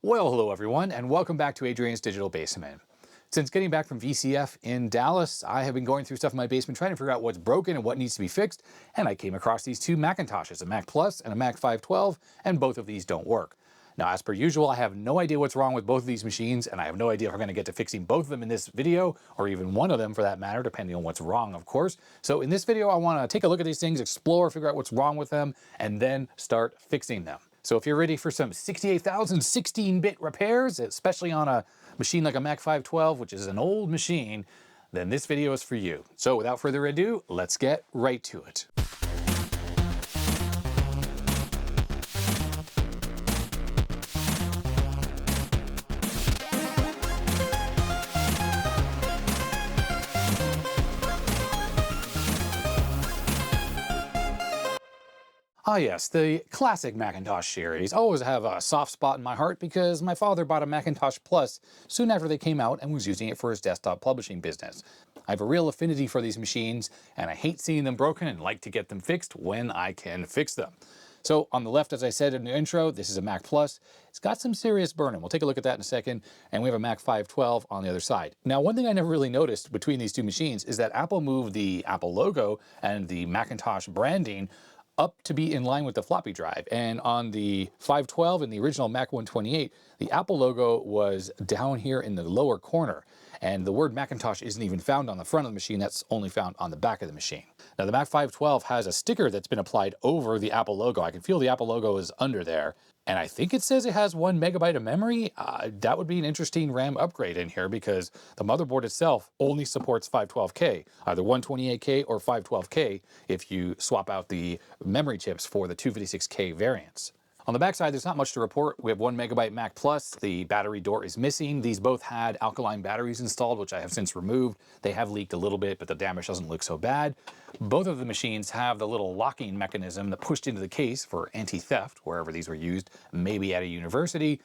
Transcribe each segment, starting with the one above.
Well, hello everyone, and welcome back to Adrian's Digital Basement. Since getting back from VCF in Dallas, I have been going through stuff in my basement trying to figure out what's broken and what needs to be fixed, and I came across these two Macintoshes, a Mac Plus and a Mac 512, and both of these don't work. Now, as per usual, I have no idea what's wrong with both of these machines, and I have no idea if I'm going to get to fixing both of them in this video, or even one of them for that matter, depending on what's wrong, of course. So in this video, I want to take a look at these things, explore, figure out what's wrong with them, and then start fixing them. So if you're ready for some 68,000 16-bit repairs, especially on a machine like a Mac 512, which is an old machine, then this video is for you. So without further ado, let's get right to it. Ah yes, the classic Macintosh series always have a soft spot in my heart because my father bought a Macintosh Plus soon after they came out and was using it for his desktop publishing business. I have a real affinity for these machines, and I hate seeing them broken and like to get them fixed when I can fix them. So on the left, as I said in the intro, this is a Mac Plus. It's got some serious burn-in. We'll take a look at that in a second. And we have a Mac 512 on the other side. Now, one thing I never really noticed between these two machines is that Apple moved the Apple logo and the Macintosh branding up to be in line with the floppy drive. And on the 512 and the original Mac 128, the Apple logo was down here in the lower corner. And the word Macintosh isn't even found on the front of the machine, that's only found on the back of the machine. Now the Mac 512 has a sticker that's been applied over the Apple logo. I can feel the Apple logo is under there. And I think it says it has 1 megabyte of memory. That would be an interesting RAM upgrade in here because the motherboard itself only supports 512K, either 128K or 512K if you swap out the memory chips for the 256K variants. On the backside, there's not much to report. We have 1 megabyte Mac Plus. The battery door is missing. These both had alkaline batteries installed, which I have since removed. They have leaked a little bit, but the damage doesn't look so bad. Both of the machines have the little locking mechanism that pushed into the case for anti-theft, wherever these were used, maybe at a university.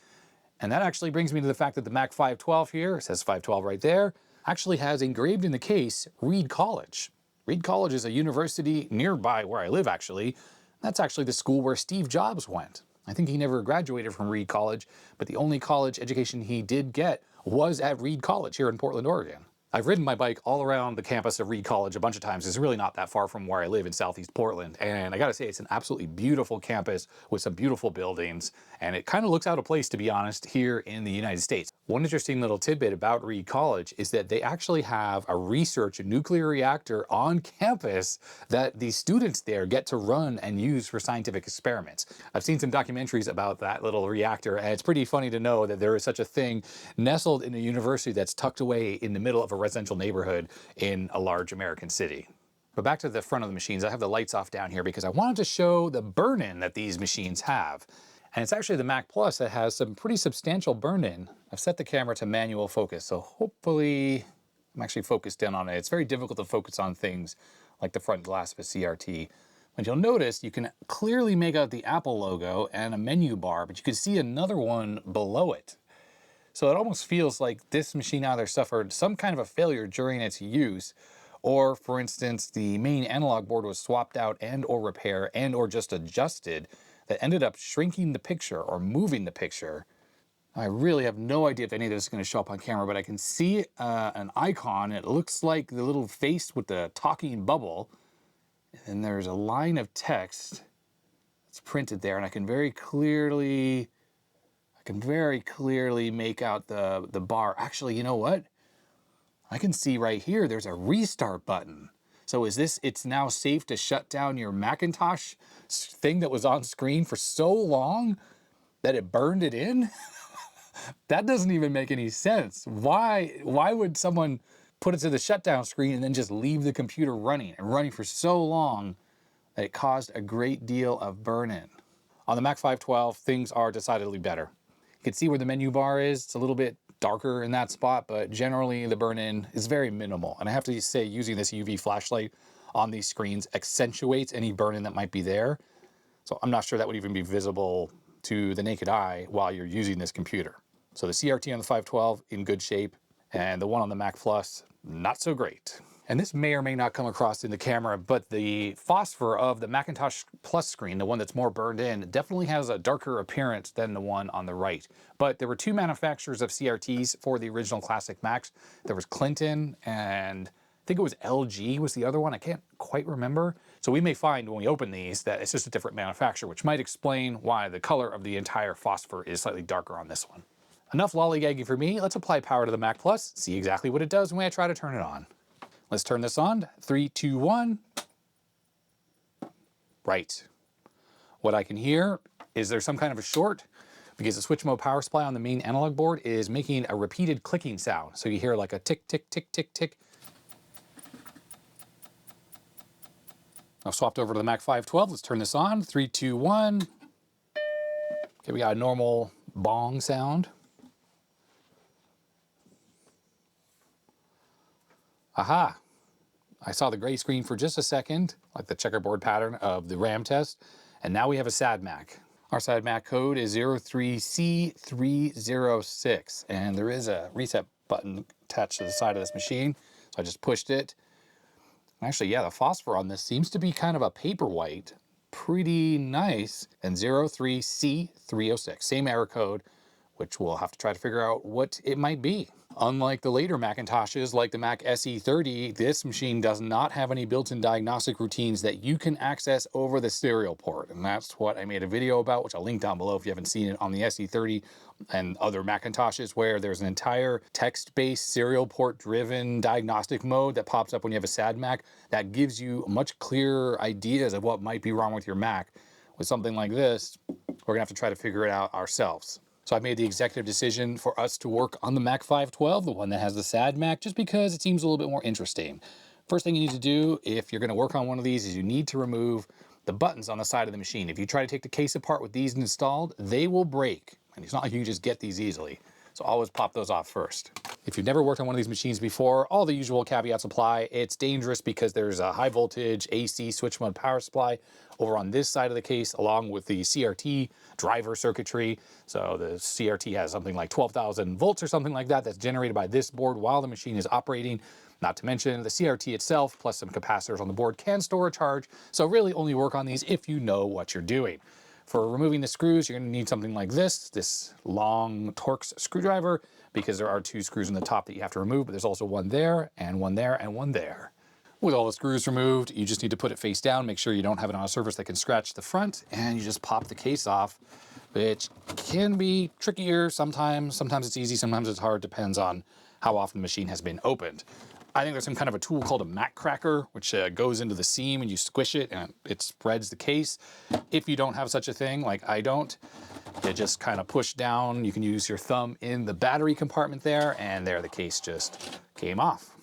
And that actually brings me to the fact that the Mac 512 here, it says 512 right there, actually has engraved in the case Reed College. Reed College is a university nearby where I live, actually. That's actually the school where Steve Jobs went. I think he never graduated from Reed College, but the only college education he did get was at Reed College here in Portland, Oregon. I've ridden my bike all around the campus of Reed College a bunch of times. It's really not that far from where I live in Southeast Portland. And I gotta say, it's an absolutely beautiful campus with some beautiful buildings. And it kind of looks out of place, to be honest, here in the United States. One interesting little tidbit about Reed College is that they actually have a research nuclear reactor on campus that the students there get to run and use for scientific experiments. I've seen some documentaries about that little reactor, and it's pretty funny to know that there is such a thing nestled in a university that's tucked away in the middle of a residential neighborhood in a large American city. But back to the front of the machines, I have the lights off down here because I wanted to show the burn-in that these machines have. And it's actually the Mac Plus that has some pretty substantial burn-in. I've set the camera to manual focus, so hopefully I'm actually focused in on it. It's very difficult to focus on things like the front glass of a CRT. But you'll notice you can clearly make out the Apple logo and a menu bar, but you can see another one below it. So it almost feels like this machine either suffered some kind of a failure during its use, or for instance, the main analog board was swapped out and or repaired and or just adjusted that ended up shrinking the picture or moving the picture. I really have no idea if any of this is going to show up on camera, but I can see an icon. It looks like the little face with the talking bubble. And there's a line of text that's printed there, and I can very clearly make out the bar. Actually, you know what? I can see right here, there's a restart button. So is this, it's now safe to shut down your Macintosh thing that was on screen for so long that it burned it in? That doesn't even make any sense. Why would someone put it to the shutdown screen and then just leave the computer running and running for so long that it caused a great deal of burn-in? On the Mac 512, things are decidedly better. You can see where the menu bar is. It's a little bit darker in that spot, but generally the burn-in is very minimal. And I have to say, using this UV flashlight on these screens accentuates any burn-in that might be there. So I'm not sure that would even be visible to the naked eye while you're using this computer. So the CRT on the 512 in good shape, and the one on the Mac Plus, not so great. And this may or may not come across in the camera, but the phosphor of the Macintosh Plus screen, the one that's more burned in, definitely has a darker appearance than the one on the right. But there were two manufacturers of CRTs for the original classic Macs. There was Clinton and I think it was LG was the other one. I can't quite remember. So we may find when we open these that it's just a different manufacturer, which might explain why the color of the entire phosphor is slightly darker on this one. Enough lollygagging for me. Let's apply power to the Mac Plus, see exactly what it does when I try to turn it on. Let's turn this on. 3, 2, 1. Right. What I can hear is there's some kind of a short because the switch mode power supply on the main analog board is making a repeated clicking sound. So you hear like a tick, tick, tick, tick, tick. I've swapped over to the Mac 512. Let's turn this on. 3, 2, 1. Okay, we got a normal bong sound. Aha! I saw the gray screen for just a second, like the checkerboard pattern of the RAM test, and now we have a SAD Mac. Our SAD Mac code is 03C306, and there is a reset button attached to the side of this machine, so I just pushed it. Actually, yeah, the phosphor on this seems to be kind of a paper white, pretty nice, and 03C306, same error code, which we'll have to try to figure out what it might be. Unlike the later Macintoshes, like the Mac SE30, this machine does not have any built-in diagnostic routines that you can access over the serial port. And that's what I made a video about, which I'll link down below if you haven't seen it, on the SE30 and other Macintoshes, where there's an entire text-based serial port-driven diagnostic mode that pops up when you have a SAD Mac that gives you much clearer ideas of what might be wrong with your Mac. With something like this, we're gonna have to try to figure it out ourselves. So I made the executive decision for us to work on the Mac 512, the one that has the SAD Mac, just because it seems a little bit more interesting. First thing you need to do if you're going to work on one of these is you need to remove the buttons on the side of the machine. If you try to take the case apart with these installed, they will break. And it's not like you can just get these easily. So always pop those off first. If you've never worked on one of these machines before, all the usual caveats apply. It's dangerous because there's a high voltage AC switch mode power supply over on this side of the case, along with the CRT driver circuitry. So the CRT has something like 12,000 volts or something like that that's generated by this board while the machine is operating. Not to mention the CRT itself, plus some capacitors on the board, can store a charge. So really only work on these if you know what you're doing. For removing the screws, you're going to need something like this long Torx screwdriver, because there are 2 screws in the top that you have to remove, but there's also one there, and one there, and one there. With all the screws removed, you just need to put it face down, make sure you don't have it on a surface that can scratch the front, and you just pop the case off, which can be trickier sometimes. Sometimes it's easy, sometimes it's hard, depends on how often the machine has been opened. I think there's some kind of a tool called a Mac cracker, which goes into the seam and you squish it and it spreads the case. If you don't have such a thing, like I don't, you just kind of push down. You can use your thumb in the battery compartment there, and there the case just came off.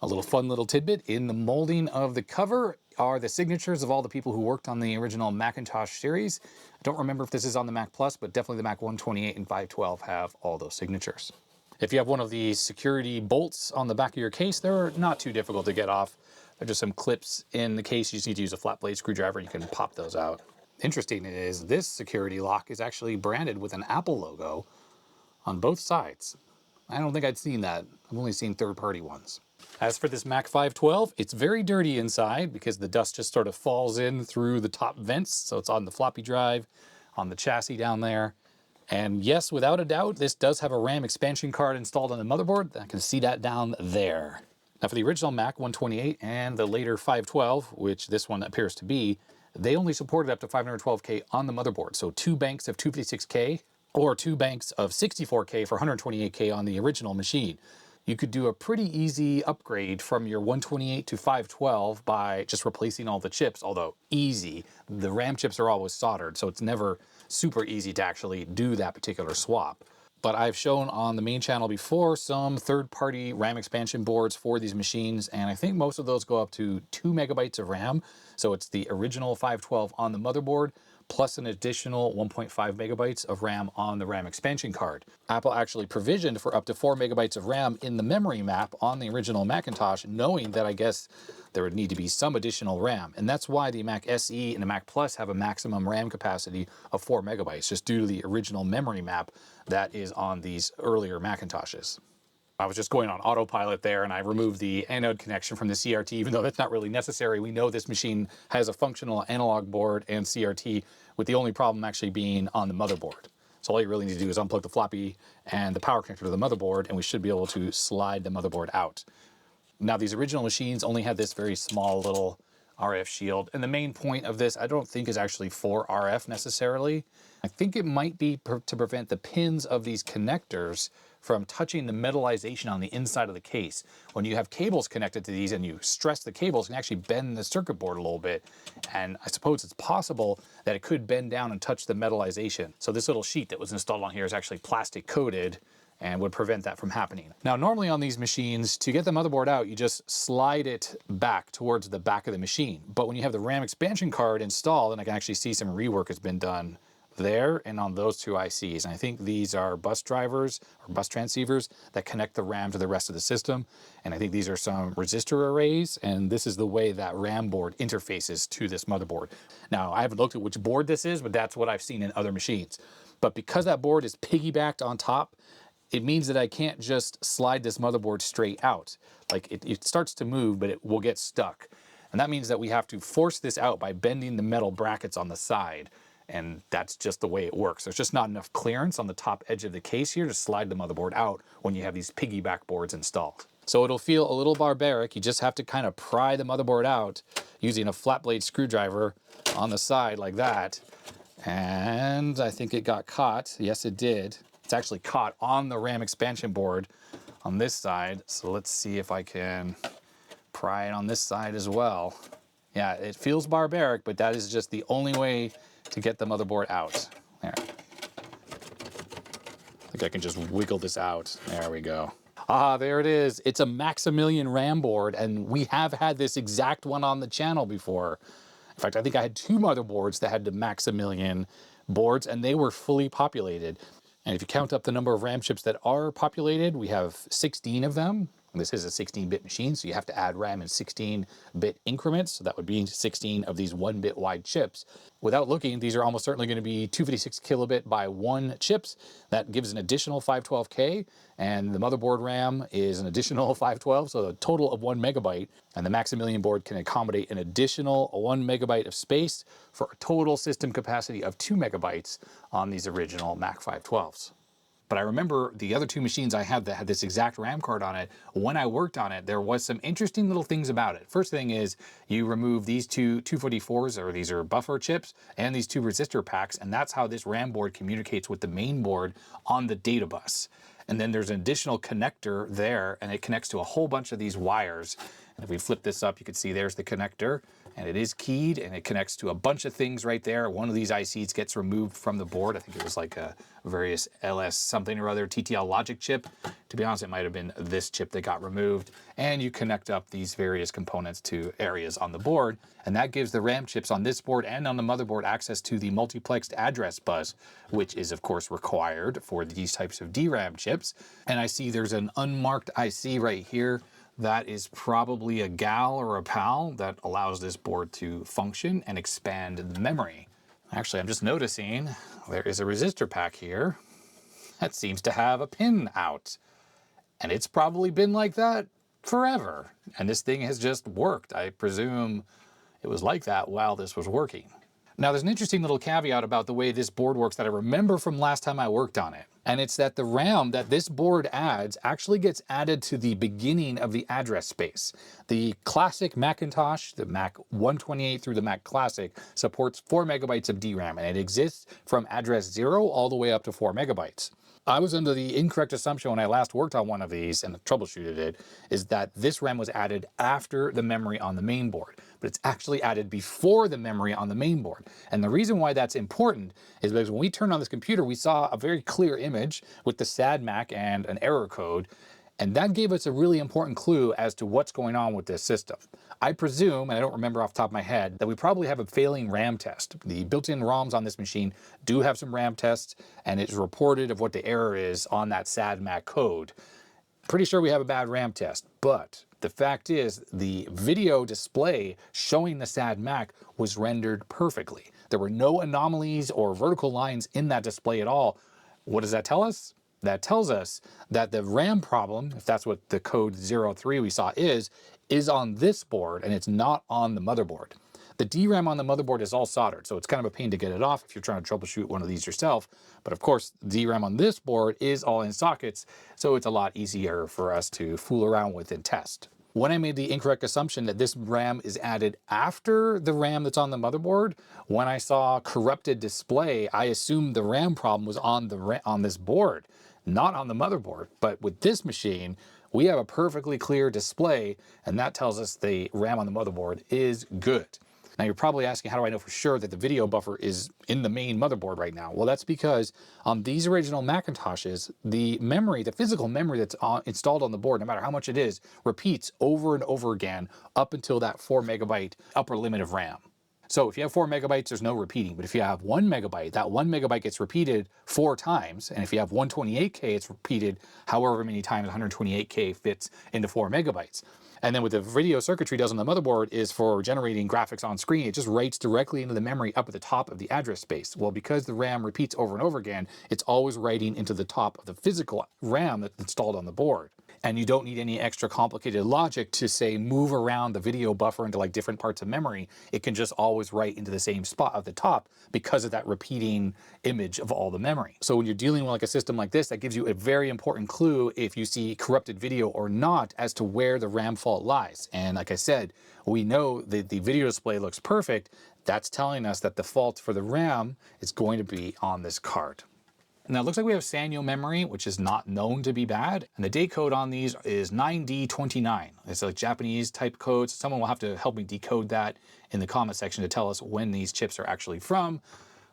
A little fun little tidbit, in the molding of the cover are the signatures of all the people who worked on the original Macintosh series. I don't remember if this is on the Mac Plus, but definitely the Mac 128 and 512 have all those signatures. If you have one of these security bolts on the back of your case, they're not too difficult to get off. They're just some clips in the case. You just need to use a flat blade screwdriver and you can pop those out. Interesting is this security lock is actually branded with an Apple logo on both sides. I don't think I'd seen that. I've only seen third-party ones. As for this Mac 512, it's very dirty inside because the dust just sort of falls in through the top vents. So it's on the floppy drive, on the chassis down there. And yes, without a doubt, this does have a RAM expansion card installed on the motherboard. I can see that down there. Now for the original Mac 128 and the later 512, which this one appears to be, they only supported up to 512K on the motherboard. So 2 banks of 256K or 2 banks of 64K for 128K on the original machine. You could do a pretty easy upgrade from your 128 to 512 by just replacing all the chips, although easy. The RAM chips are always soldered, so it's never super easy to actually do that particular swap. But I've shown on the main channel before some third-party RAM expansion boards for these machines, and I think most of those go up to 2 megabytes of RAM. So it's the original 512 on the motherboard, plus an additional 1.5 megabytes of RAM on the RAM expansion card. Apple actually provisioned for up to 4 megabytes of RAM in the memory map on the original Macintosh, knowing that I guess there would need to be some additional RAM. And that's why the Mac SE and the Mac Plus have a maximum RAM capacity of 4 megabytes, just due to the original memory map that is on these earlier Macintoshes. I was just going on autopilot there, and I removed the anode connection from the CRT, even though that's not really necessary. We know this machine has a functional analog board and CRT, with the only problem actually being on the motherboard. So all you really need to do is unplug the floppy and the power connector to the motherboard, and we should be able to slide the motherboard out. Now, these original machines only had this very small little RF shield, and the main point of this I don't think is actually for RF necessarily. I think it might be to prevent the pins of these connectors from touching the metallization on the inside of the case. When you have cables connected to these and you stress the cables, it can actually bend the circuit board a little bit. And I suppose it's possible that it could bend down and touch the metallization. So this little sheet that was installed on here is actually plastic coated and would prevent that from happening. Now, normally on these machines, to get the motherboard out, you just slide it back towards the back of the machine. But when you have the RAM expansion card installed, and I can actually see some rework has been done there and on those two ICs. And I think these are bus drivers or bus transceivers that connect the RAM to the rest of the system. And I think these are some resistor arrays, and this is the way that RAM board interfaces to this motherboard. Now, I haven't looked at which board this is, but that's what I've seen in other machines. But because that board is piggybacked on top, it means that I can't just slide this motherboard straight out. Like it starts to move, but it will get stuck. And that means that we have to force this out by bending the metal brackets on the side. And that's just the way it works. There's just not enough clearance on the top edge of the case here to slide the motherboard out when you have these piggyback boards installed. So it'll feel a little barbaric. You just have to kind of pry the motherboard out using a flat blade screwdriver on the side like that. And I think it got caught. Yes, it did. It's actually caught on the RAM expansion board on this side. So let's see if I can pry it on this side as well. Yeah, it feels barbaric, but that is just the only way to get the motherboard out. There. I think I can just wiggle this out. There we go. Ah, there it is. It's a Maximilian RAM board, and we have had this exact one on the channel before. In fact, I think I had two motherboards that had the Maximilian boards, and they were fully populated. And if you count up the number of RAM chips that are populated, we have 16 of them. This is a 16-bit machine, so you have to add RAM in 16-bit increments. So that would be 16 of these 1-bit wide chips. Without looking, these are almost certainly going to be 256 kilobit by 1 chips. That gives an additional 512K, and the motherboard RAM is an additional 512, so a total of 1 megabyte. And the Maximilian board can accommodate an additional 1 megabyte of space for a total system capacity of 2 megabytes on these original Mac 512s. But I remember the other two machines I had that had this exact RAM card on it. When I worked on it, there was some interesting little things about it. First thing is you remove these two 244s, or these are buffer chips, and these two resistor packs, and that's how this RAM board communicates with the main board on the data bus. And then there's an additional connector there, and it connects to a whole bunch of these wires. And if we flip this up, you can see there's the connector, and it is keyed, and it connects to a bunch of things right there. One of these ICs gets removed from the board. I think it was like a various LS something or other TTL logic chip. To be honest, it might have been this chip that got removed. And you connect up these various components to areas on the board, and that gives the RAM chips on this board and on the motherboard access to the multiplexed address bus, which is of course required for these types of DRAM chips. And I see there's an unmarked IC right here. That is probably a GAL or a PAL that allows this board to function and expand the memory. Actually, I'm just noticing there is a resistor pack here that seems to have a pin out. And it's probably been like that forever. And this thing has just worked. I presume it was like that while this was working. Now, there's an interesting little caveat about the way this board works that I remember from last time I worked on it. And it's that the RAM that this board adds actually gets added to the beginning of the address space. The classic Macintosh, the Mac 128 through the Mac Classic, supports 4 megabytes of DRAM, and it exists from address 0 all the way up to 4 megabytes. I was under the incorrect assumption when I last worked on one of these and troubleshooted it, is that this RAM was added after the memory on the main board, but it's actually added before the memory on the main board. And the reason why that's important is because when we turned on this computer, we saw a very clear image with the SAD Mac and an error code, and that gave us a really important clue as to what's going on with this system. I presume, and I don't remember off the top of my head, that we probably have a failing RAM test. The built-in ROMs on this machine do have some RAM tests, and it's reported of what the error is on that SAD Mac code. Pretty sure we have a bad RAM test, but the fact is the video display showing the SAD Mac was rendered perfectly. There were no anomalies or vertical lines in that display at all. What does that tell us? That tells us that the RAM problem, if that's what the code 03 we saw is on this board and it's not on the motherboard. The DRAM on the motherboard is all soldered, so it's kind of a pain to get it off if you're trying to troubleshoot one of these yourself. But of course, DRAM on this board is all in sockets, so it's a lot easier for us to fool around with and test. When I made the incorrect assumption that this RAM is added after the RAM that's on the motherboard, when I saw corrupted display, I assumed the RAM problem was on this board, not on the motherboard. But with this machine, we have a perfectly clear display, and that tells us the RAM on the motherboard is good. Now you're probably asking, how do I know for sure that the video buffer is in the main motherboard right now? Well, that's because on these original Macintoshes, the memory, the physical memory that's installed on the board, no matter how much it is, repeats over and over again up until that 4 megabyte upper limit of RAM. So if you have 4 megabytes, there's no repeating. But if you have 1 megabyte, that 1 megabyte gets repeated 4 times. And if you have 128K, it's repeated however many times 128K fits into 4 megabytes. And then what the video circuitry does on the motherboard is for generating graphics on screen, it just writes directly into the memory up at the top of the address space. Well, because the RAM repeats over and over again, it's always writing into the top of the physical RAM that's installed on the board. And you don't need any extra complicated logic to say move around the video buffer into like different parts of memory. It can just always write into the same spot at the top because of that repeating image of all the memory. So when you're dealing with like a system like this, that gives you a very important clue if you see corrupted video or not as to where the RAM fault lies. And like I said, we know that the video display looks perfect. That's telling us that the fault for the RAM is going to be on this card. Now it looks like we have Sanyo memory, which is not known to be bad. And the date code on these is 9D29. It's a Japanese type code. So someone will have to help me decode that in the comment section to tell us when these chips are actually from.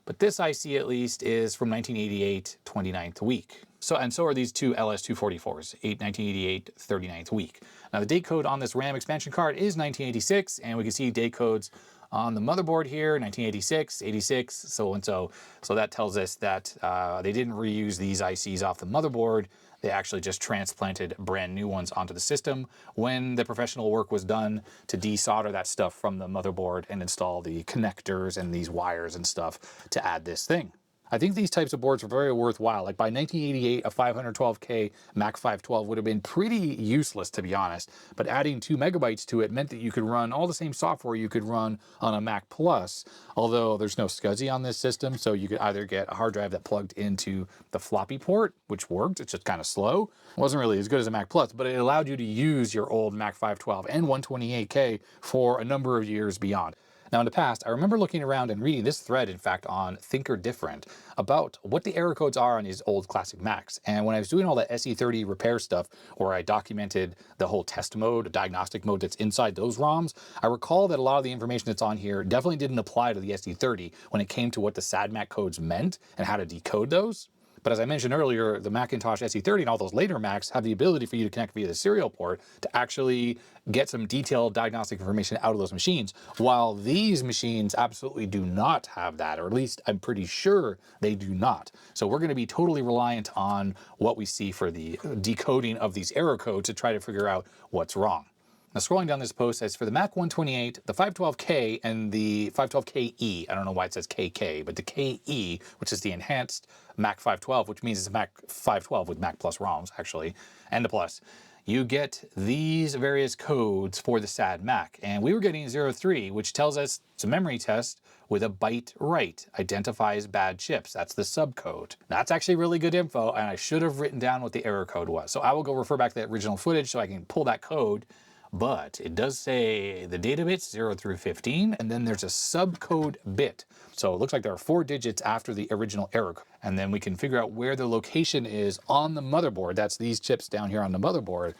But this IC at least is from 1988, 29th week. So are these two LS244s, 1988, 39th week. Now the date code on this RAM expansion card is 1986, and we can see date codes on the motherboard here, 1986, 86, so and so. So that tells us that they didn't reuse these ICs off the motherboard. They actually just transplanted brand new ones onto the system when the professional work was done to desolder that stuff from the motherboard and install the connectors and these wires and stuff to add this thing. I think these types of boards are very worthwhile. Like by 1988, a 512K Mac 512 would have been pretty useless, to be honest. But adding 2 megabytes to it meant that you could run all the same software you could run on a Mac Plus, although there's no SCSI on this system. So you could either get a hard drive that plugged into the floppy port, which worked. It's just kind of slow. It wasn't really as good as a Mac Plus, but it allowed you to use your old Mac 512 and 128K for a number of years beyond. Now in the past, I remember looking around and reading this thread, in fact, on Think or Different about what the error codes are on these old classic Macs. And when I was doing all that SE30 repair stuff, where I documented the whole test mode, diagnostic mode that's inside those ROMs, I recall that a lot of the information that's on here definitely didn't apply to the SE30 when it came to what the SADMAC codes meant and how to decode those. But as I mentioned earlier, the Macintosh SE30 and all those later Macs have the ability for you to connect via the serial port to actually get some detailed diagnostic information out of those machines, while these machines absolutely do not have that, or at least I'm pretty sure they do not. So we're going to be totally reliant on what we see for the decoding of these error codes to try to figure out what's wrong. Now scrolling down this post says for the Mac 128, the 512K and the 512KE, I don't know why it says KK, but the KE, which is the enhanced Mac 512, which means it's a Mac 512 with Mac Plus ROMs actually, and a Plus. You get these various codes for the SAD Mac, and we were getting 03, which tells us it's a memory test with a byte write, identifies bad chips. That's the subcode. That's actually really good info, and I should have written down what the error code was. So I will go refer back to that original footage so I can pull that code. But it does say the data bits 0 through 15, and then there's a subcode bit. So it looks like there are 4 digits after the original error code. And then we can figure out where the location is on the motherboard. That's these chips down here on the motherboard.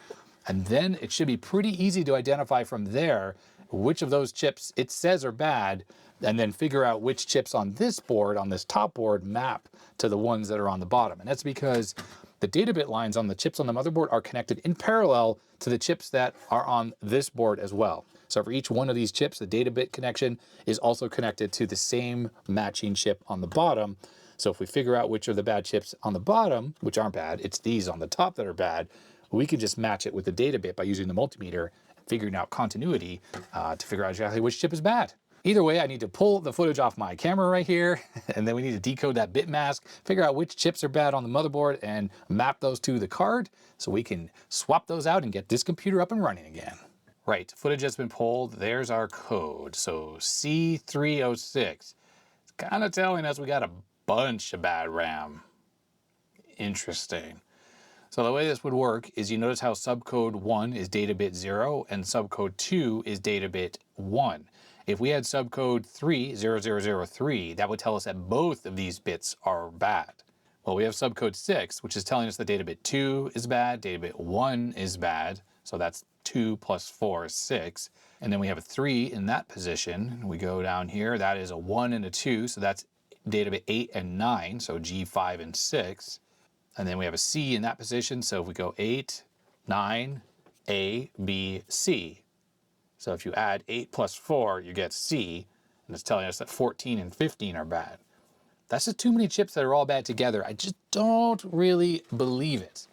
And then it should be pretty easy to identify from there which of those chips it says are bad, and then figure out which chips on this board, on this top board, map to the ones that are on the bottom. And that's because the data bit lines on the chips on the motherboard are connected in parallel to the chips that are on this board as well. So for each one of these chips, the data bit connection is also connected to the same matching chip on the bottom. So if we figure out which are the bad chips on the bottom, which aren't bad, it's these on the top that are bad, we can just match it with the data bit by using the multimeter and figuring out continuity to figure out exactly which chip is bad. Either way, I need to pull the footage off my camera right here, and then we need to decode that bit mask, figure out which chips are bad on the motherboard, and map those to the card so we can swap those out and get this computer up and running again. Right, footage has been pulled. There's our code. So C306. It's kind of telling us we got a bunch of bad RAM. Interesting. So the way this would work is you notice how subcode 1 is data bit 0 and subcode 2 is data bit 1. If we had subcode 3, 0003, that would tell us that both of these bits are bad. Well, we have subcode 6, which is telling us that data bit 2 is bad, data bit 1 is bad. So that's 2 plus 4 is 6. And then we have a 3 in that position. We go down here, that is a 1 and a 2, so that's data bit 8 and 9, so G5 and 6. And then we have a C in that position, so if we go 8, 9, A, B, C. So if you add 8 plus 4, you get C, and it's telling us that 14 and 15 are bad. That's just too many chips that are all bad together. I just don't really believe it.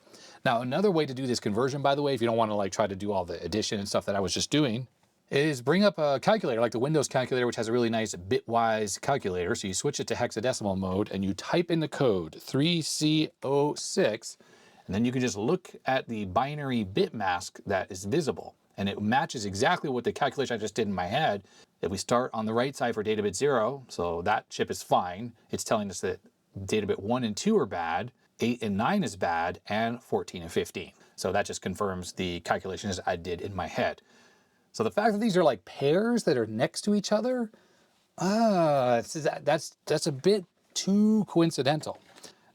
Now, another way to do this conversion, by the way, if you don't want to like try to do all the addition and stuff that I was just doing, is bring up a calculator like the Windows calculator, which has a really nice bitwise calculator. So you switch it to hexadecimal mode and you type in the code 3C06, and then you can just look at the binary bit mask that is visible. And it matches exactly what the calculation I just did in my head. If we start on the right side for data bit 0, so that chip is fine. It's telling us that data bit 1 and 2 are bad, 8 and 9 is bad, and 14 and 15. So that just confirms the calculations I did in my head. So the fact that these are like pairs that are next to each other, that's a bit too coincidental.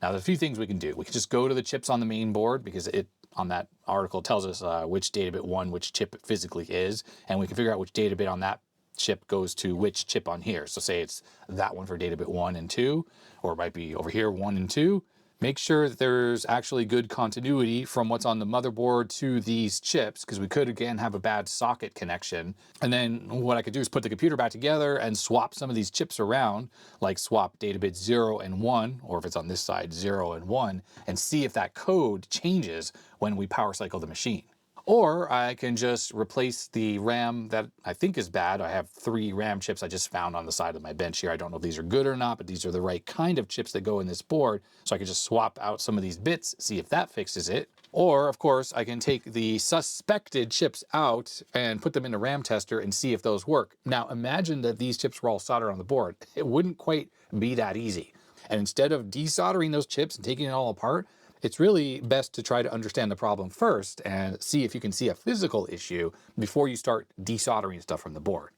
Now, there's a few things we can do. We can just go to the chips on the main board because it on that article tells us which data bit 1, which chip it physically is, and we can figure out which data bit on that chip goes to which chip on here. So say it's that one for data bit 1 and 2, or it might be over here 1 and 2. Make sure that there's actually good continuity from what's on the motherboard to these chips, because we could again have a bad socket connection. And then what I could do is put the computer back together and swap some of these chips around, like swap data bits 0 and 1, or if it's on this side 0 and 1, and see if that code changes when we power cycle the machine. Or I can just replace the RAM that I think is bad. I have 3 RAM chips I just found on the side of my bench here. I don't know if these are good or not, but these are the right kind of chips that go in this board. So I can just swap out some of these bits, see if that fixes it. Or, of course, I can take the suspected chips out and put them in a RAM tester and see if those work. Now, imagine that these chips were all soldered on the board. It wouldn't quite be that easy. And instead of desoldering those chips and taking it all apart, it's really best to try to understand the problem first and see if you can see a physical issue before you start desoldering stuff from the board.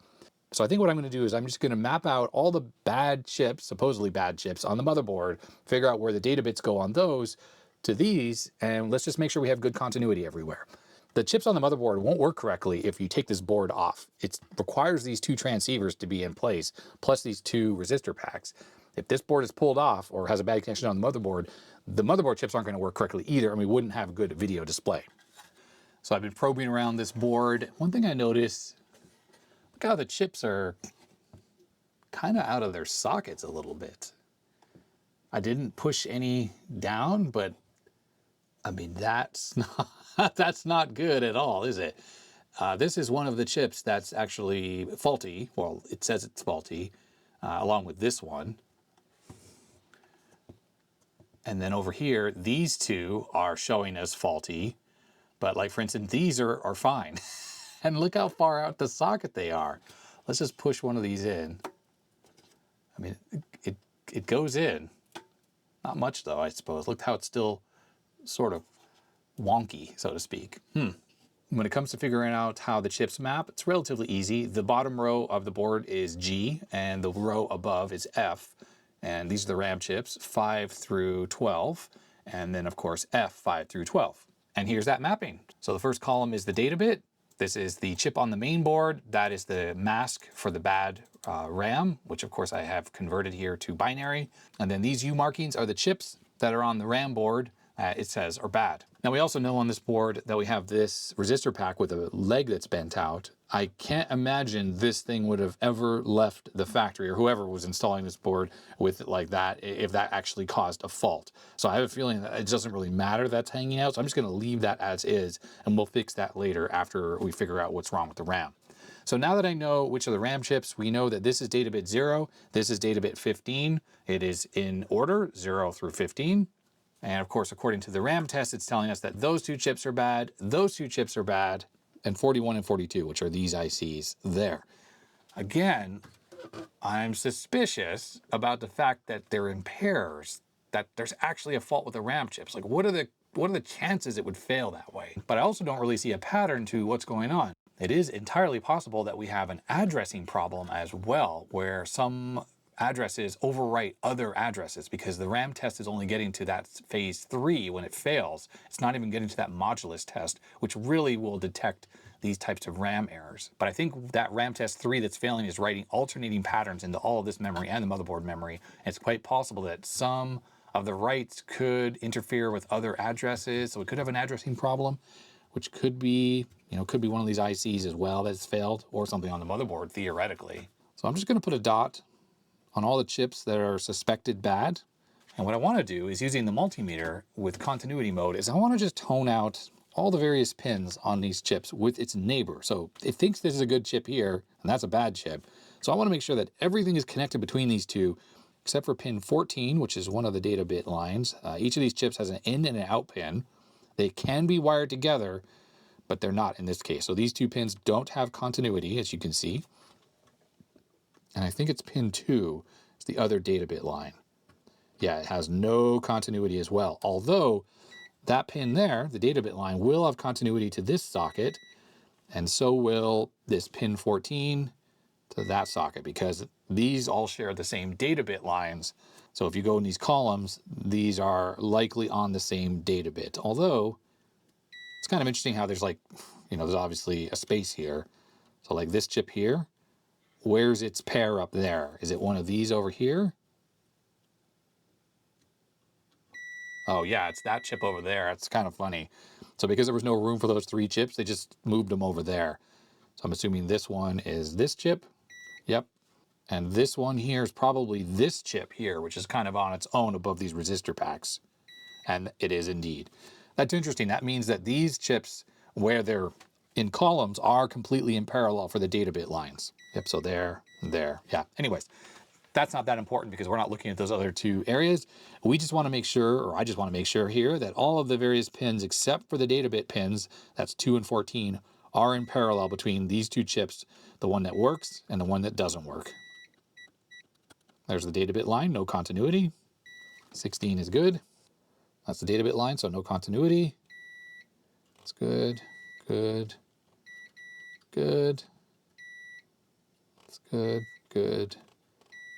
So I think what I'm going to do is I'm just going to map out all the bad chips, supposedly bad chips, on the motherboard, figure out where the data bits go on those to these, and let's just make sure we have good continuity everywhere. The chips on the motherboard won't work correctly if you take this board off. It requires these 2 transceivers to be in place, plus these 2 resistor packs. If this board is pulled off or has a bad connection on the motherboard chips aren't going to work correctly either, and we wouldn't have a good video display. So I've been probing around this board. One thing I noticed, look how the chips are kind of out of their sockets a little bit. I didn't push any down, but I mean, that's not good at all, is it? This is one of the chips that's actually faulty. Well, it says it's faulty, along with this one. And then over here, these 2 are showing as faulty. But like, for instance, these are fine. And look how far out the socket they are. Let's just push one of these in. I mean, it goes in. Not much though, I suppose. Look how it's still sort of wonky, so to speak. When it comes to figuring out how the chips map, it's relatively easy. The bottom row of the board is G, and the row above is F. And these are the RAM chips, 5 through 12. And then, of course, F, 5 through 12. And here's that mapping. So the first column is the data bit. This is the chip on the main board. That is the mask for the bad RAM, which, of course, I have converted here to binary. And then these U markings are the chips that are on the RAM board. It says are bad. Now we also know on this board that we have this resistor pack with a leg that's bent out. I can't imagine this thing would have ever left the factory, or whoever was installing this board with it like that, if that actually caused a fault. So I have a feeling that it doesn't really matter that's hanging out, so I'm just going to leave that as is, and we'll fix that later after we figure out what's wrong with the RAM. So now that I know which are the RAM chips, we know that this is data bit 0, this is data bit 15. It is in order, 0 through 15. And of course, according to the RAM test, it's telling us that those two chips are bad, those two chips are bad, and 41 and 42, which are these ICs there. Again, I'm suspicious about the fact that they're in pairs, that there's actually a fault with the RAM chips. Like, what are the chances it would fail that way? But I also don't really see a pattern to what's going on. It is entirely possible that we have an addressing problem as well, where some addresses overwrite other addresses because the RAM test is only getting to that phase 3 when it fails. It's not even getting to that modulus test, which really will detect these types of RAM errors. But I think that RAM test 3 that's failing is writing alternating patterns into all of this memory and the motherboard memory. And it's quite possible that some of the writes could interfere with other addresses. So it could have an addressing problem, which could be, could be one of these ICs as well that's failed, or something on the motherboard theoretically. So I'm just going to put a dot on all the chips that are suspected bad. And what I want to do is, using the multimeter with continuity mode, is I want to just tone out all the various pins on these chips with its neighbor. So it thinks this is a good chip here, and that's a bad chip. So I want to make sure that everything is connected between these two, except for pin 14, which is one of the data bit lines. Each of these chips has an in and an out pin. They can be wired together, but they're not in this case. So these two pins don't have continuity, as you can see. And I think it's pin 2 is the other data bit line. Yeah, it has no continuity as well. Although that pin there, the data bit line, will have continuity to this socket, and so will this pin 14 to that socket, because these all share the same data bit lines. So if you go in these columns, these are likely on the same data bit. Although it's kind of interesting how there's there's obviously a space here. So like this chip here, where's its pair up there? Is it one of these over here? Oh yeah, it's that chip over there. It's kind of funny. So because there was no room for those 3 chips, they just moved them over there. So I'm assuming this one is this chip. Yep. And this one here is probably this chip here, which is kind of on its own above these resistor packs. And it is indeed. That's interesting. That means that these chips, where they're in columns, are completely in parallel for the data bit lines. Yep, so there. Yeah, anyways, that's not that important because we're not looking at those other 2 areas. We just want to make sure, or I just want to make sure here, that all of the various pins, except for the data bit pins, that's 2 and 14, are in parallel between these 2 chips, the one that works and the one that doesn't work. There's the data bit line, no continuity. 16 is good. That's the data bit line, so no continuity. It's good, good, good. It's good, good,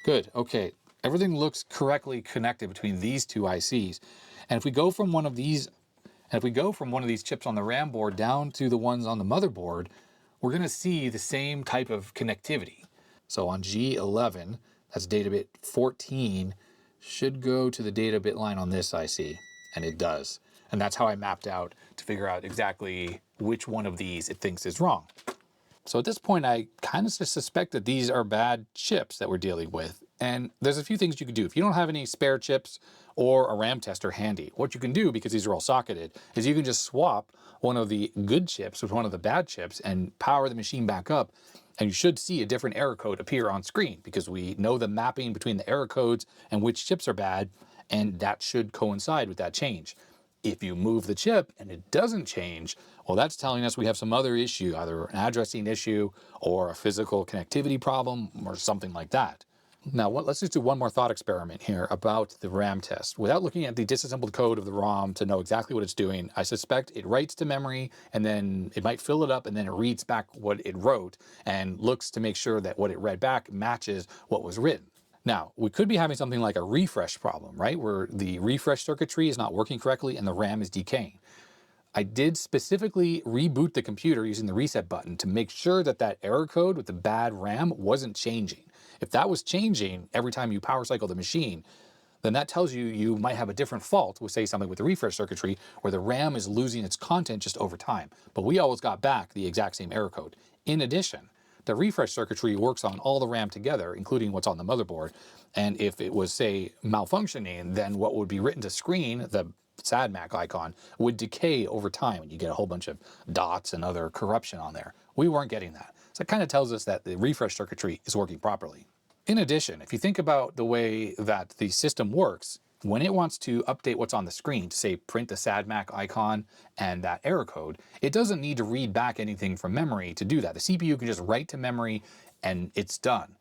good. Okay, everything looks correctly connected between these 2 ICs. And if we go from one of these, chips on the RAM board down to the ones on the motherboard, we're going to see the same type of connectivity. So on G11, that's data bit 14, should go to the data bit line on this IC, and it does. And that's how I mapped out to figure out exactly which one of these it thinks is wrong. So at this point, I kind of suspect that these are bad chips that we're dealing with. And there's a few things you can do. If you don't have any spare chips or a RAM tester handy, what you can do, because these are all socketed, is you can just swap one of the good chips with one of the bad chips and power the machine back up. And you should see a different error code appear on screen, because we know the mapping between the error codes and which chips are bad, and that should coincide with that change. If you move the chip and it doesn't change, well, that's telling us we have some other issue, either an addressing issue or a physical connectivity problem or something like that. Now, let's just do one more thought experiment here about the RAM test. Without looking at the disassembled code of the ROM to know exactly what it's doing, I suspect it writes to memory, and then it might fill it up, and then it reads back what it wrote and looks to make sure that what it read back matches what was written. Now, we could be having something like a refresh problem, right? Where the refresh circuitry is not working correctly and the RAM is decaying. I did specifically reboot the computer using the reset button to make sure that that error code with the bad RAM wasn't changing. If that was changing every time you power cycle the machine, then that tells you you might have a different fault with, say, something with the refresh circuitry where the RAM is losing its content just over time. But we always got back the exact same error code. In addition, the refresh circuitry works on all the RAM together, including what's on the motherboard. And if it was, say, malfunctioning, then what would be written to screen, the sad Mac icon, would decay over time, and you get a whole bunch of dots and other corruption on there. We weren't getting that. So it kind of tells us that the refresh circuitry is working properly. In addition, if you think about the way that the system works, when it wants to update what's on the screen, to say print the SADMAC icon and that error code, it doesn't need to read back anything from memory to do that. The CPU can just write to memory and it's done.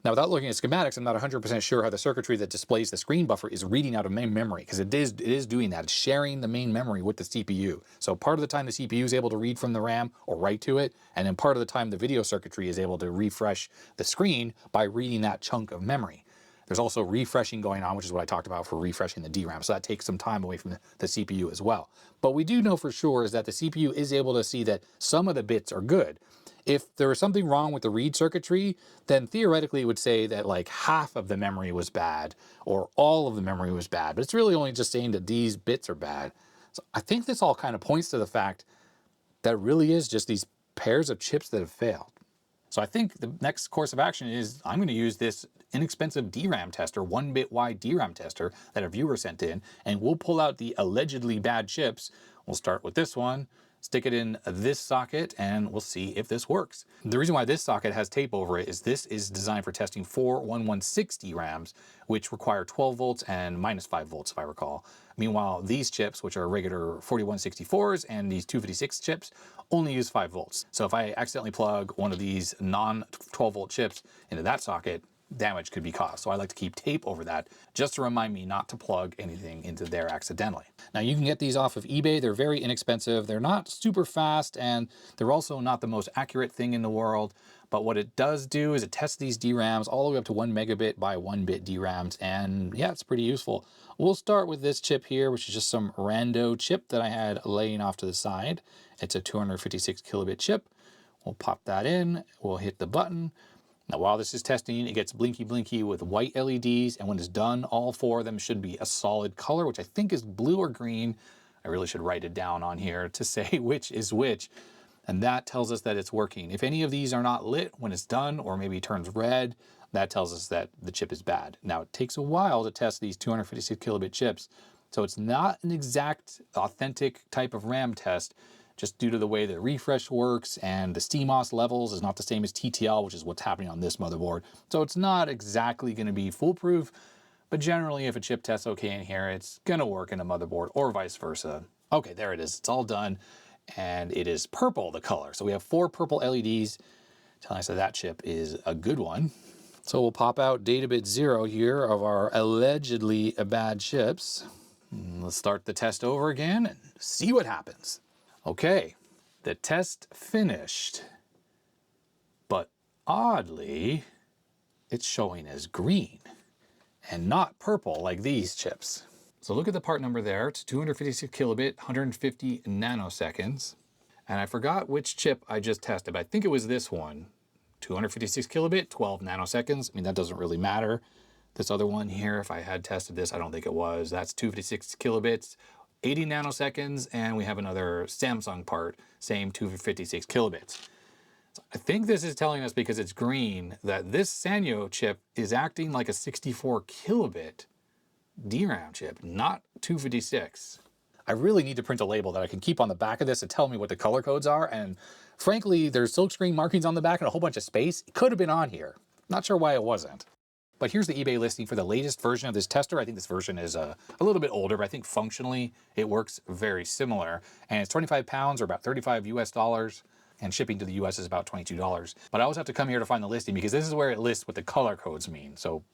Now, without looking at schematics, I'm not 100% sure how the circuitry that displays the screen buffer is reading out of main memory, because it is doing that. It's sharing the main memory with the CPU. So part of the time the CPU is able to read from the RAM or write to it, and then part of the time the video circuitry is able to refresh the screen by reading that chunk of memory. There's also refreshing going on, which is what I talked about for refreshing the DRAM. So that takes some time away from the CPU as well. But we do know for sure is that the CPU is able to see that some of the bits are good. If there was something wrong with the read circuitry, then theoretically it would say that like half of the memory was bad or all of the memory was bad. But it's really only just saying that these bits are bad. So I think this all kind of points to the fact that it really is just these pairs of chips that have failed. So I think the next course of action is I'm going to use this inexpensive DRAM tester, 1-bit wide DRAM tester that a viewer sent in, and we'll pull out the allegedly bad chips. We'll start with this one, stick it in this socket, and we'll see if this works. The reason why this socket has tape over it is this is designed for testing 4 116 DRAMs, which require 12 volts and -5 volts, if I recall. Meanwhile, these chips, which are regular 4164s, and these 256 chips, only use 5 volts. So if I accidentally plug one of these non-12 volt chips into that socket, damage could be caused. So I like to keep tape over that just to remind me not to plug anything into there accidentally. Now you can get these off of eBay. They're very inexpensive. They're not super fast, and they're also not the most accurate thing in the world. But what it does do is it tests these DRAMs all the way up to 1 megabit by 1-bit DRAMs. And yeah, it's pretty useful. We'll start with this chip here, which is just some rando chip that I had laying off to the side. It's a 256 kilobit chip. We'll pop that in. We'll hit the button. Now, while this is testing, it gets blinky with white LEDs, and when it's done, all 4 of them should be a solid color, which I think is blue or green. I really should write it down on here to say which is which, and that tells us that it's working. If any of these are not lit when it's done, or maybe turns red, that tells us that the chip is bad. Now, it takes a while to test these 256 kilobit chips, so it's not an exact, authentic type of RAM test, just due to the way the refresh works, and the CMOS levels is not the same as TTL, which is what's happening on this motherboard. So it's not exactly going to be foolproof, but generally if a chip tests okay in here, it's going to work in a motherboard or vice versa. Okay, there it is. It's all done, and it is purple, the color. So we have 4 purple LEDs telling us that that chip is a good one. So we'll pop out data bit 0 here of our allegedly bad chips. Let's start the test over again and see what happens. Okay, the test finished, but oddly, it's showing as green and not purple like these chips. So look at the part number there. It's 256 kilobit, 150 nanoseconds. And I forgot which chip I just tested, but I think it was this one. 256 kilobit, 12 nanoseconds. I mean, that doesn't really matter. This other one here, if I had tested this, I don't think it was. That's 256 kilobits. 80 nanoseconds, and we have another Samsung part, same 256 kilobits. So I think this is telling us, because it's green, that this Sanyo chip is acting like a 64 kilobit DRAM chip, not 256. I really need to print a label that I can keep on the back of this to tell me what the color codes are, and frankly, there's silkscreen markings on the back and a whole bunch of space. It could have been on here. Not sure why it wasn't. But here's the eBay listing for the latest version of this tester. I think this version is a little bit older, but I think functionally it works very similar. And it's 25 pounds or about 35 US dollars. And shipping to the US is about $22. But I always have to come here to find the listing, because this is where it lists what the color codes mean. So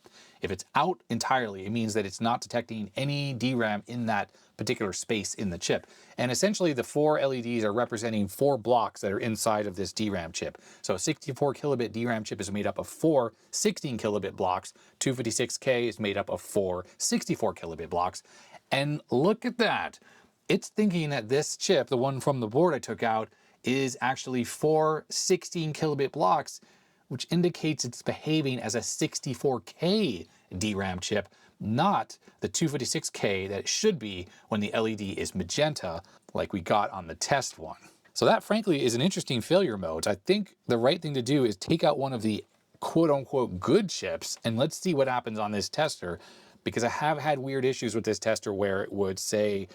if it's out entirely, it means that it's not detecting any DRAM in that particular space in the chip. And essentially the 4 LEDs are representing 4 blocks that are inside of this DRAM chip. So a 64 kilobit DRAM chip is made up of 4 16 kilobit blocks. 256K is made up of 4 64 kilobit blocks. And look at that. It's thinking that this chip, the one from the board I took out, is actually 4 16 kilobit blocks, which indicates it's behaving as a 64K DRAM chip, not the 256K that it should be when the LED is magenta, like we got on the test one. So that, frankly, is an interesting failure mode. I think the right thing to do is take out one of the quote-unquote good chips, and let's see what happens on this tester, because I have had weird issues with this tester where it would say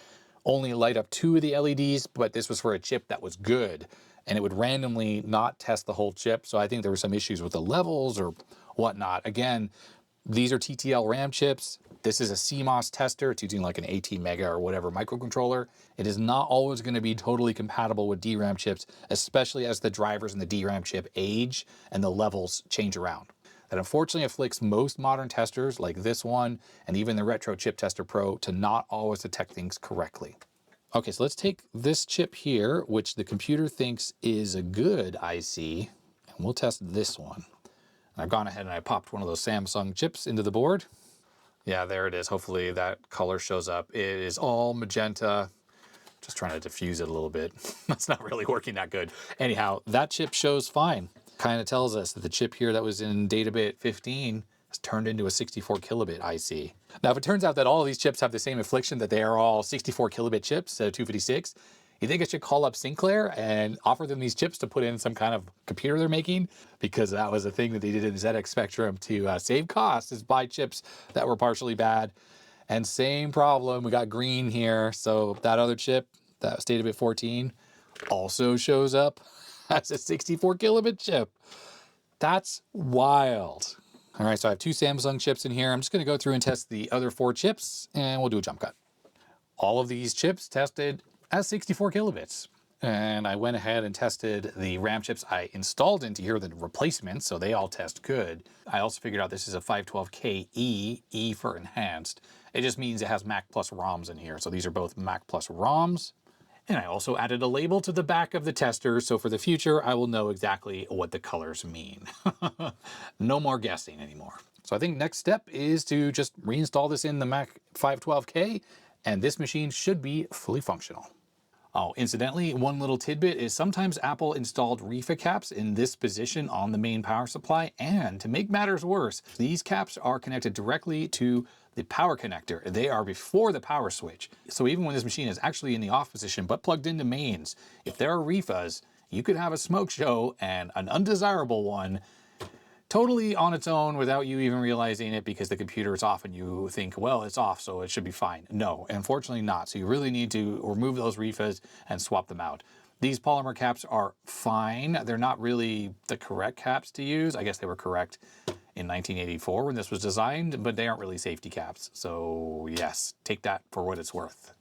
only light up 2 of the LEDs, but this was for a chip that was good, and it would randomly not test the whole chip. So I think there were some issues with the levels or whatnot. Again, these are TTL RAM chips. This is a CMOS tester. It's using like an AT Mega or whatever microcontroller. It is not always going to be totally compatible with DRAM chips, especially as the drivers in the DRAM chip age and the levels change around. That unfortunately afflicts most modern testers like this one and even the Retro Chip Tester Pro to not always detect things correctly. Okay, so let's take this chip here, which the computer thinks is a good IC, and we'll test this one. And I've gone ahead and I popped one of those Samsung chips into the board. Yeah, there it is. Hopefully that color shows up. It is all magenta. Just trying to diffuse it a little bit. That's not really working that good. Anyhow, that chip shows fine. Kind of tells us that the chip here that was in databit 15 has turned into a 64 kilobit IC. Now, if it turns out that all of these chips have the same affliction, that they are all 64 kilobit chips, 256, you think I should call up Sinclair and offer them these chips to put in some kind of computer they're making? Because that was a thing that they did in ZX Spectrum to save costs, is buy chips that were partially bad. And same problem, we got green here. So that other chip, that was databit 14, also shows up as a 64 kilobit chip. That's wild. All right, so I have 2 Samsung chips in here. I'm just gonna go through and test the other 4 chips and we'll do a jump cut. All of these chips tested as 64 kilobits. And I went ahead and tested the RAM chips I installed into here, the replacements, so they all test good. I also figured out this is a 512KE, E for enhanced. It just means it has Mac Plus ROMs in here. So these are both Mac Plus ROMs. And I also added a label to the back of the tester, so for the future, I will know exactly what the colors mean. No more guessing anymore. So I think next step is to just reinstall this in the Mac 512K, and this machine should be fully functional. Oh, incidentally, one little tidbit is sometimes Apple installed reefa caps in this position on the main power supply, and to make matters worse, these caps are connected directly to the power connector. They are before the power switch. So even when this machine is actually in the off position but plugged into mains, if there are reefas, you could have a smoke show, and an undesirable one, totally on its own without you even realizing it, because the computer is off and you think, well, it's off, so it should be fine. No, unfortunately not. So you really need to remove those reefas and swap them out. These polymer caps are fine. They're not really the correct caps to use. I guess they were correct in 1984 when this was designed, but they aren't really safety caps. So yes, take that for what it's worth.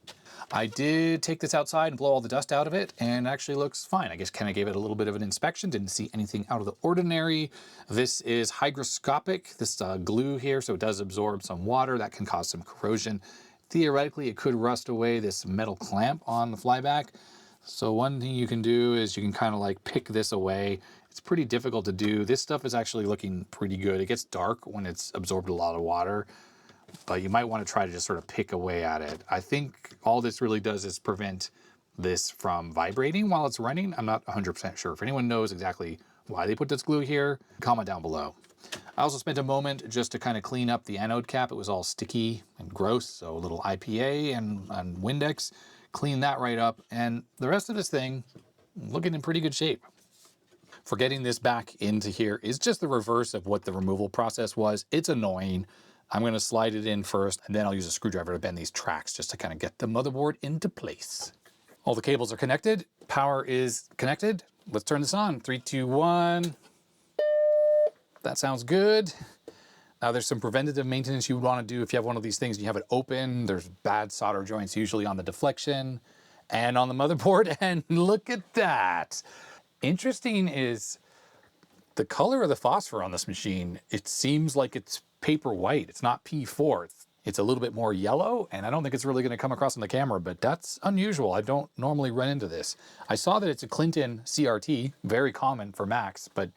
I did take this outside and blow all the dust out of it, and it actually looks fine. I guess kind of gave it a little bit of an inspection, didn't see anything out of the ordinary. This is hygroscopic, this glue here, so it does absorb some water. That can cause some corrosion. Theoretically, it could rust away this metal clamp on the flyback. So one thing you can do is you can kind of like pick this away. It's pretty difficult to do. This stuff is actually looking pretty good. It gets dark when it's absorbed a lot of water, but you might want to try to just sort of pick away at it. I think all this really does is prevent this from vibrating while it's running. I'm not 100% sure. If anyone knows exactly why they put this glue here, comment down below. I also spent a moment just to kind of clean up the anode cap. It was all sticky and gross, so a little IPA and Windex. Clean that right up, and the rest of this thing looking in pretty good shape. For getting this back into here is just the reverse of what the removal process was. It's annoying. I'm going to slide it in first, and then I'll use a screwdriver to bend these tracks just to kind of get the motherboard into place. All the cables are connected. Power is connected. Let's turn this on. 3, 2, 1. That sounds good. Now there's some preventative maintenance you would want to do if you have one of these things and you have it open. There's bad solder joints usually on the deflection and on the motherboard, and look at that. Interesting is the color of the phosphor on this machine. It seems like it's paper white. It's not P4. It's a little bit more yellow, and I don't think it's really going to come across on the camera, but that's unusual. I don't normally run into this. I saw that it's a Clinton CRT, very common for Macs, but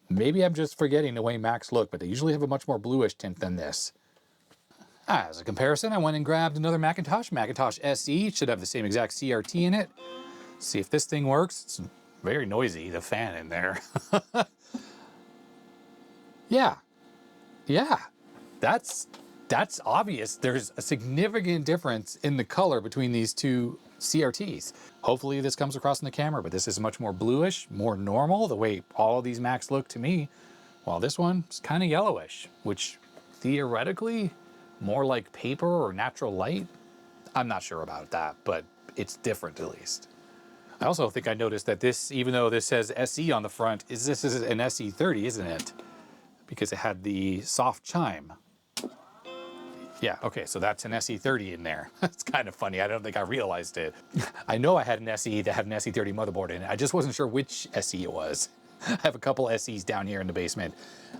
maybe I'm just forgetting the way Macs look, but they usually have a much more bluish tint than this. As a comparison, I went and grabbed another Macintosh SE. It should have the same exact CRT in it. See if this thing works. It's very noisy, the fan in there. Yeah, that's obvious. There's a significant difference in the color between these two CRTs. Hopefully this comes across in the camera, but this is much more bluish, more normal, the way all of these Macs look to me, while this one is kind of yellowish, which theoretically, more like paper or natural light. I'm not sure about that, but it's different at least. I also think I noticed that this, even though this says SE on the front, this is an SE30, isn't it? Because it had the soft chime. Yeah, okay, so that's an SE30 in there. It's kind of funny. I don't think I realized it. I know I had an SE that had an SE30 motherboard in it. I just wasn't sure which SE it was. I have a couple SEs down here in the basement.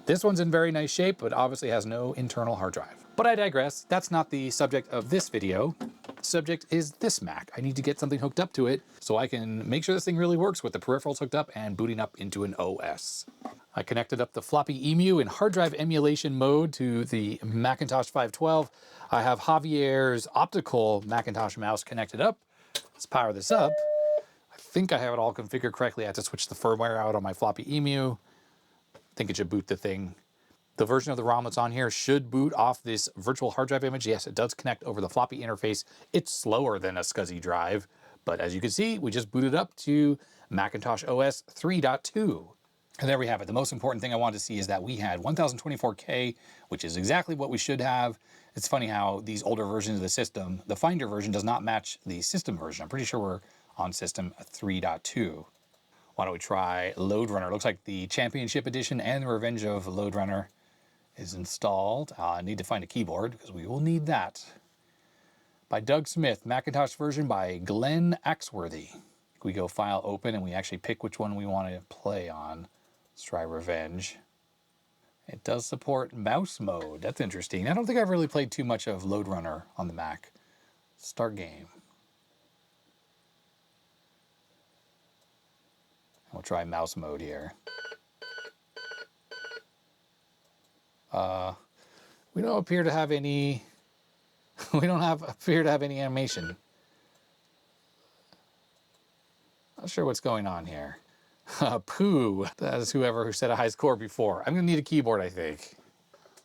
This one's in very nice shape, but obviously has no internal hard drive. But I digress. That's not the subject of this video. The subject is this Mac. I need to get something hooked up to it so I can make sure this thing really works with the peripherals hooked up and booting up into an OS. I connected up the floppy EMU in hard drive emulation mode to the Macintosh 512. I have Javier's Optical Macintosh mouse connected up. Let's power this up. I think I have it all configured correctly. I have to switch the firmware out on my floppy EMU. I think it should boot the thing. The version of the ROM that's on here should boot off this virtual hard drive image. Yes, it does connect over the floppy interface. It's slower than a SCSI drive, but as you can see, we just booted up to Macintosh OS 3.2. And there we have it. The most important thing I wanted to see is that we had 1024K, which is exactly what we should have. It's funny how these older versions of the system, the Finder version does not match the system version. I'm pretty sure we're on system 3.2. Why don't we try Load Runner? Looks like the Championship Edition and the Revenge of Load Runner is installed. I need to find a keyboard because we will need that. By Doug Smith, Macintosh version by Glenn Axworthy. We go File, Open, and we actually pick which one we want to play on. Let's try Revenge. It does support mouse mode. That's interesting. I don't think I've really played too much of Load Runner on the Mac. Start game. We'll try mouse mode here. We don't appear to have any. We don't appear to have any animation. Not sure what's going on here. Pooh. That is who set a high score before. I'm gonna need a keyboard, I think.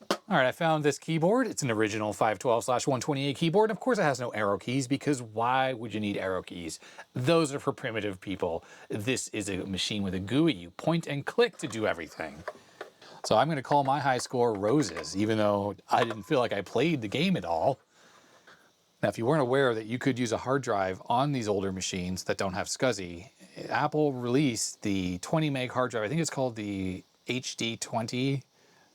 All right, I found this keyboard. It's an original 512/128 keyboard. Of course, it has no arrow keys because why would you need arrow keys? Those are for primitive people. This is a machine with a GUI. You point and click to do everything. So I'm going to call my high score Roses, even though I didn't feel like I played the game at all. Now, if you weren't aware that you could use a hard drive on these older machines that don't have SCSI, Apple released the 20 meg hard drive. I think it's called the HD20.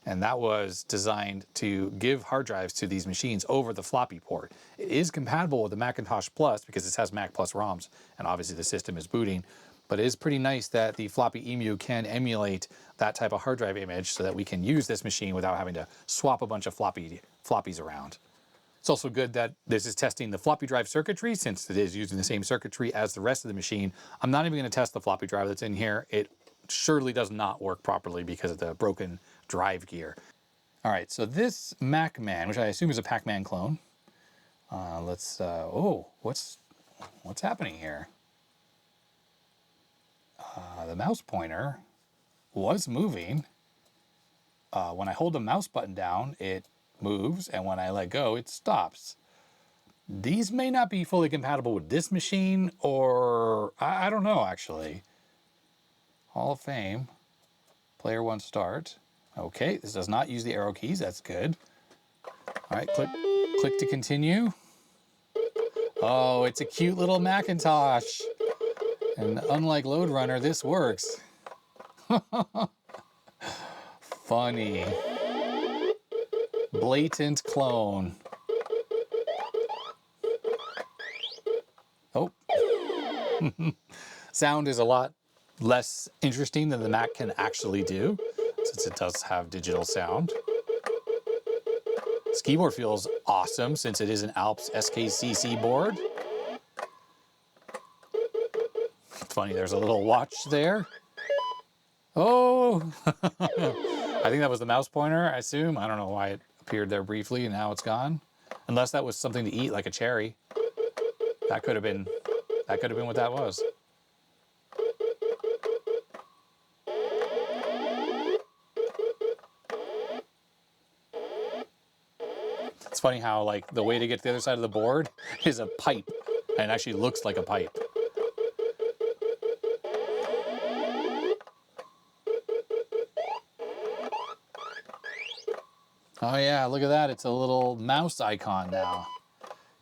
And that was designed to give hard drives to these machines over the floppy port. It is compatible with the Macintosh Plus because it has Mac Plus ROMs, and obviously the system is booting. But it is pretty nice that the floppy EMU can emulate that type of hard drive image so that we can use this machine without having to swap a bunch of floppies around. It's also good that this is testing the floppy drive circuitry since it is using the same circuitry as the rest of the machine. I'm not even going to test the floppy drive that's in here. It surely does not work properly because of the broken drive gear. All right, so this MacMan, which I assume is a Pac-Man clone. Oh, what's happening here? The mouse pointer was moving. When I hold the mouse button down, it moves, and when I let go, it stops. These may not be fully compatible with this machine, or I don't know, actually. Hall of Fame, player one start. Okay, this does not use the arrow keys, that's good. All right, click to continue. Oh, it's a cute little Macintosh. And unlike Load Runner, this works. Funny. Blatant clone. Oh. Sound is a lot less interesting than the Mac can actually do, since it does have digital sound. This keyboard feels awesome since it is an Alps SKCC board. Funny, there's a little watch there. Oh! I think that was the mouse pointer, I assume. I don't know why it appeared there briefly and now it's gone. Unless that was something to eat, like a cherry. That could have been what that was. It's funny how, like, the way to get to the other side of the board is a pipe, and it actually looks like a pipe. Oh yeah, look at that. It's a little mouse icon now.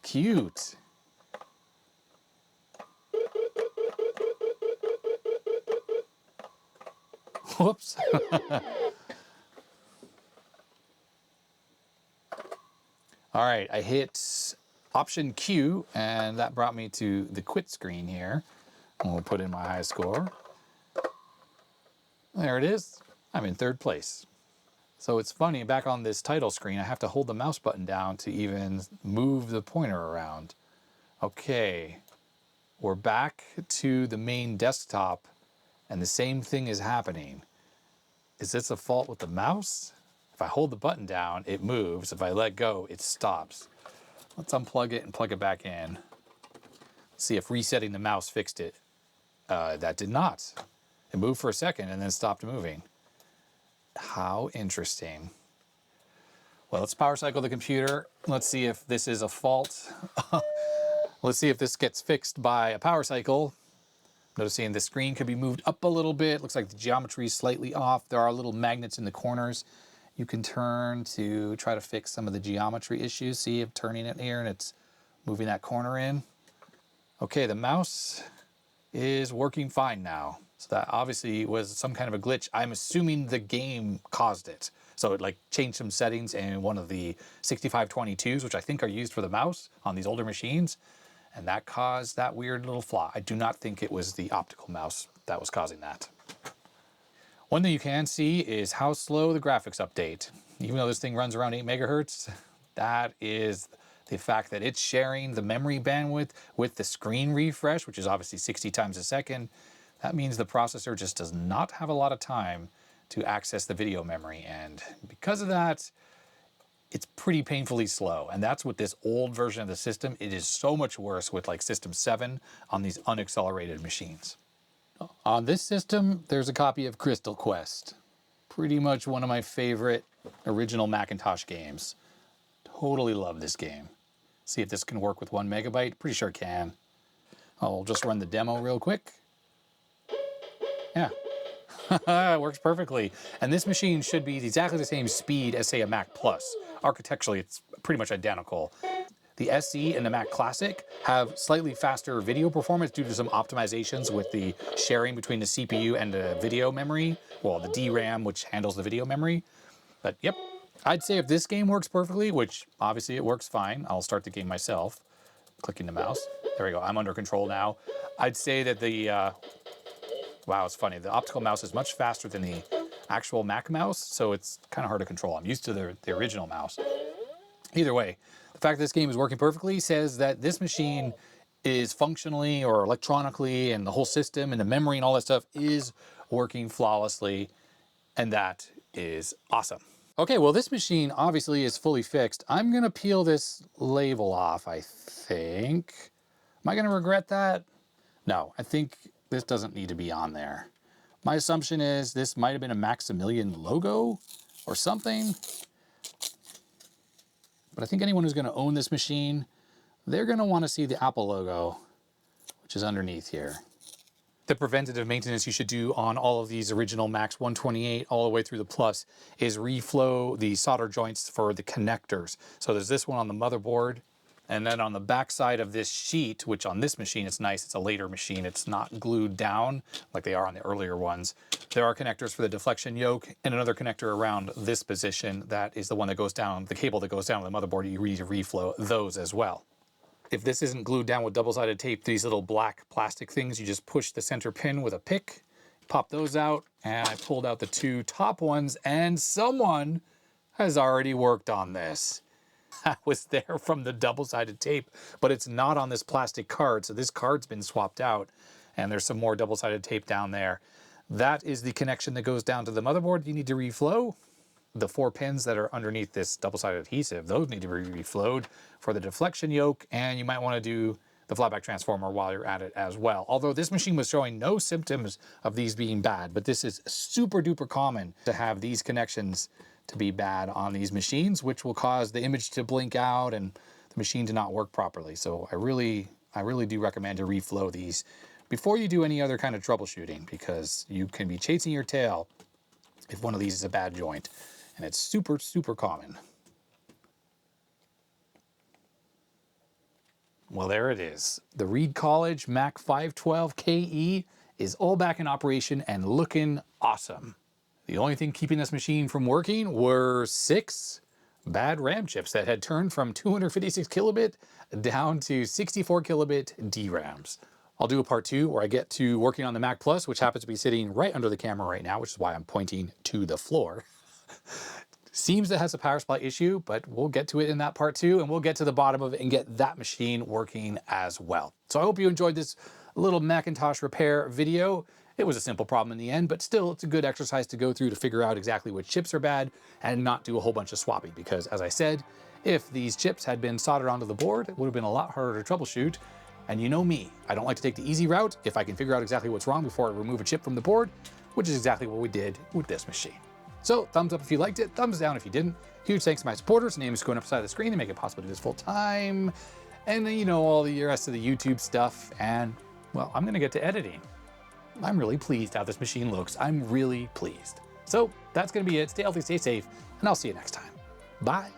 cute. Whoops. All right, I hit Option Q, and that brought me to the quit screen here. And we'll put in my high score. There it is. I'm in 3rd place. So it's funny, back on this title screen, I have to hold the mouse button down to even move the pointer around. Okay, we're back to the main desktop, and the same thing is happening. Is this a fault with the mouse? If I hold the button down, it moves. If I let go, it stops. Let's unplug it and plug it back in. See if resetting the mouse fixed it. That did not. It moved for a second and then stopped moving. How interesting. Well, let's power cycle the computer. Let's see if this is a fault. Let's see if this gets fixed by a power cycle. Noticing the screen could be moved up a little bit. Looks like the geometry is slightly off. There are little magnets in the corners you can turn to try to fix some of the geometry issues. See if turning it here and it's moving that corner in. Okay, the mouse is working fine now. So that obviously was some kind of a glitch. I'm assuming the game caused it. So it like changed some settings in one of the 6522s, which I think are used for the mouse on these older machines. And that caused that weird little flaw. I do not think it was the optical mouse that was causing that. One thing you can see is how slow the graphics update. Even though this thing runs around 8 megahertz, that is the fact that it's sharing the memory bandwidth with the screen refresh, which is obviously 60 times a second. That means the processor just does not have a lot of time to access the video memory. And because of that, it's pretty painfully slow. And that's with this old version of the system. It is so much worse with like System 7 on these unaccelerated machines. On this system, there's a copy of Crystal Quest. Pretty much one of my favorite original Macintosh games. Totally love this game. See if this can work with 1 megabyte. Pretty sure it can. I'll just run the demo real quick. Yeah. It works perfectly. And this machine should be exactly the same speed as, say, a Mac Plus. Architecturally, it's pretty much identical. The SE and the Mac Classic have slightly faster video performance due to some optimizations with the sharing between the CPU and the video memory. Well, the DRAM, which handles the video memory. But yep, I'd say if this game works perfectly, which obviously it works fine, I'll start the game myself, clicking the mouse. There we go, I'm under control now. I'd say that the, wow, it's funny. The optical mouse is much faster than the actual Mac mouse, so it's kind of hard to control. I'm used to the original mouse. Either way, the fact that this game is working perfectly says that this machine is functionally or electronically, and the whole system and the memory and all that stuff is working flawlessly, and that is awesome. Okay, well, this machine obviously is fully fixed. I'm gonna peel this label off, I think. Am I gonna regret that? No, I think this doesn't need to be on there. My assumption is this might have been a Maximilian logo or something. But I think anyone who's gonna own this machine, they're gonna wanna see the Apple logo, which is underneath here. The preventative maintenance you should do on all of these original Macs 128 all the way through the Plus is reflow the solder joints for the connectors. So there's this one on the motherboard, and then on the back side of this sheet, which on this machine it's nice, it's a later machine, it's not glued down like they are on the earlier ones. There are connectors for the deflection yoke and another connector around this position. That is the one that goes down, the cable that goes down to the motherboard. You need to reflow those as well. If this isn't glued down with double-sided tape, these little black plastic things, you just push the center pin with a pick, pop those out, and I pulled out the 2 top ones, and someone has already worked on this. That was there from the double-sided tape, but it's not on this plastic card, so this card's been swapped out, and there's some more double-sided tape down there. That is the connection that goes down to the motherboard you need to reflow. The 4 pins that are underneath this double-sided adhesive, those need to be reflowed for the deflection yoke, and you might want to do the flatback transformer while you're at it as well. Although this machine was showing no symptoms of these being bad, but this is super duper common to have these connections to be bad on these machines, which will cause the image to blink out and the machine to not work properly. So I really do recommend to reflow these before you do any other kind of troubleshooting, because you can be chasing your tail if one of these is a bad joint. And it's super, super common. Well, there it is. The Reed College Mac 512KE is all back in operation and looking awesome. The only thing keeping this machine from working were 6 bad RAM chips that had turned from 256 kilobit down to 64 kilobit DRAMs. I'll do a part 2 where I get to working on the Mac Plus, which happens to be sitting right under the camera right now, which is why I'm pointing to the floor. Seems it has a power supply issue, but we'll get to it in that part 2, and we'll get to the bottom of it and get that machine working as well. So I hope you enjoyed this little Macintosh repair video. It was a simple problem in the end, but still it's a good exercise to go through to figure out exactly which chips are bad and not do a whole bunch of swapping, because as I said, if these chips had been soldered onto the board, it would have been a lot harder to troubleshoot. And you know me, I don't like to take the easy route if I can figure out exactly what's wrong before I remove a chip from the board, which is exactly what we did with this machine. So thumbs up if you liked it, thumbs down if you didn't. Huge thanks to my supporters, names going up beside the screen to make it possible to do this full time. And then, you know, all the rest of the YouTube stuff. And well, I'm gonna get to editing. I'm really pleased how this machine looks. I'm really pleased. So that's gonna be it. Stay healthy, stay safe, and I'll see you next time. Bye.